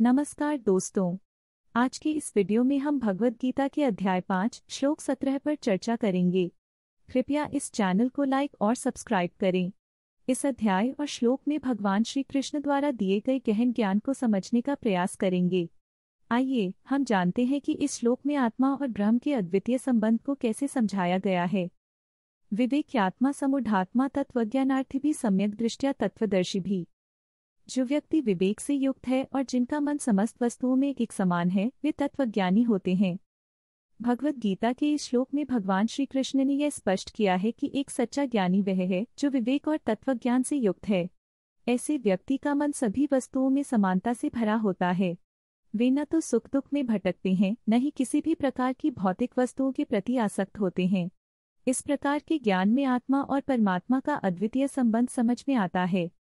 नमस्कार दोस्तों। आज की इस वीडियो में हम भगवद गीता के अध्याय 5 श्लोक 17 पर चर्चा करेंगे। कृपया इस चैनल को लाइक और सब्सक्राइब करें। इस अध्याय और श्लोक में भगवान श्री कृष्ण द्वारा दिए गए गहन ज्ञान को समझने का प्रयास करेंगे। आइए हम जानते हैं कि इस श्लोक में आत्मा और ब्रह्म के अद्वितीय संबंध को कैसे समझाया गया है। विवेक्यात्मा समूढ़ात्मा तत्वज्ञानार्थी भी सम्यक दृष्टया तत्वदर्शी भी। जो व्यक्ति विवेक से युक्त है और जिनका मन समस्त वस्तुओं में एक समान है, वे तत्वज्ञानी होते हैं। भगवद गीता के इस श्लोक में भगवान श्री कृष्ण ने यह स्पष्ट किया है कि एक सच्चा ज्ञानी वह है जो विवेक और तत्वज्ञान से युक्त है। ऐसे व्यक्ति का मन सभी वस्तुओं में समानता से भरा होता है। वे न तो सुख दुख में भटकते हैं, न ही किसी भी प्रकार की भौतिक वस्तुओं के प्रति आसक्त होते हैं। इस प्रकार के ज्ञान में आत्मा और परमात्मा का अद्वितीय संबंध समझ में आता है।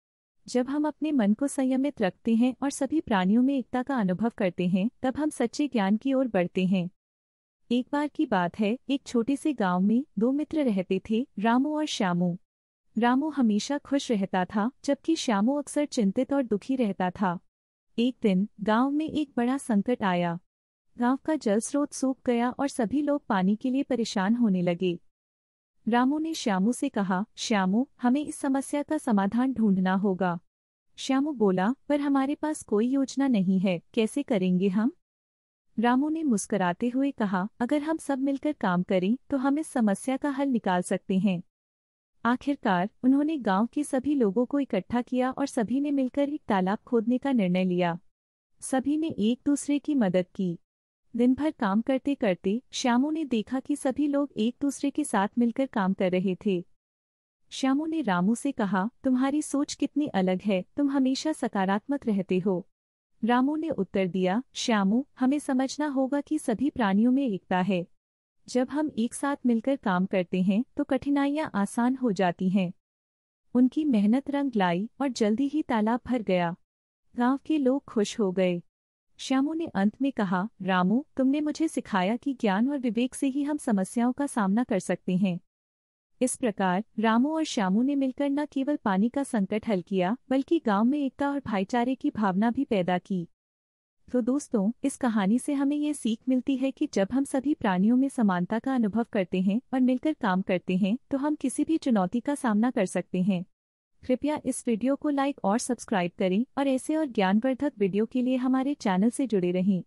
जब हम अपने मन को संयमित रखते हैं और सभी प्राणियों में एकता का अनुभव करते हैं, तब हम सच्चे ज्ञान की ओर बढ़ते हैं। एक बार की बात है, एक छोटे से गांव में दो मित्र रहते थे, रामू और श्यामू। रामू हमेशा खुश रहता था, जबकि श्यामू अक्सर चिंतित और दुखी रहता था। एक दिन गांव में एक बड़ा संकट आया। गांव का जल स्रोत सूख गया और सभी लोग पानी के लिए परेशान होने लगे। रामू ने श्यामू से कहा, श्यामू, हमें इस समस्या का समाधान ढूंढना होगा। श्यामू बोला, पर हमारे पास कोई योजना नहीं है, कैसे करेंगे हम? रामू ने मुस्कुराते हुए कहा, अगर हम सब मिलकर काम करें तो हम इस समस्या का हल निकाल सकते हैं। आखिरकार उन्होंने गांव के सभी लोगों को इकट्ठा किया और सभी ने मिलकर एक तालाब खोदने का निर्णय लिया। सभी ने एक दूसरे की मदद की। दिन भर काम करते करते श्यामू ने देखा कि सभी लोग एक दूसरे के साथ मिलकर काम कर रहे थे। श्यामू ने रामू से कहा, तुम्हारी सोच कितनी अलग है, तुम हमेशा सकारात्मक रहते हो। रामू ने उत्तर दिया, श्यामू, हमें समझना होगा कि सभी प्राणियों में एकता है। जब हम एक साथ मिलकर काम करते हैं तो कठिनाइयां आसान हो जाती हैं। उनकी मेहनत रंग लाई और जल्दी ही तालाब भर गया। गांव के लोग खुश हो गए। श्यामू ने अंत में कहा, रामू, तुमने मुझे सिखाया कि ज्ञान और विवेक से ही हम समस्याओं का सामना कर सकते हैं। इस प्रकार रामू और श्यामू ने मिलकर न केवल पानी का संकट हल किया, बल्कि गांव में एकता और भाईचारे की भावना भी पैदा की। तो दोस्तों, इस कहानी से हमें ये सीख मिलती है कि जब हम सभी प्राणियों में समानता का अनुभव करते हैं और मिलकर काम करते हैं, तो हम किसी भी चुनौती का सामना कर सकते हैं। कृपया इस वीडियो को लाइक और सब्सक्राइब करें और ऐसे और ज्ञानवर्धक वीडियो के लिए हमारे चैनल से जुड़े रहें।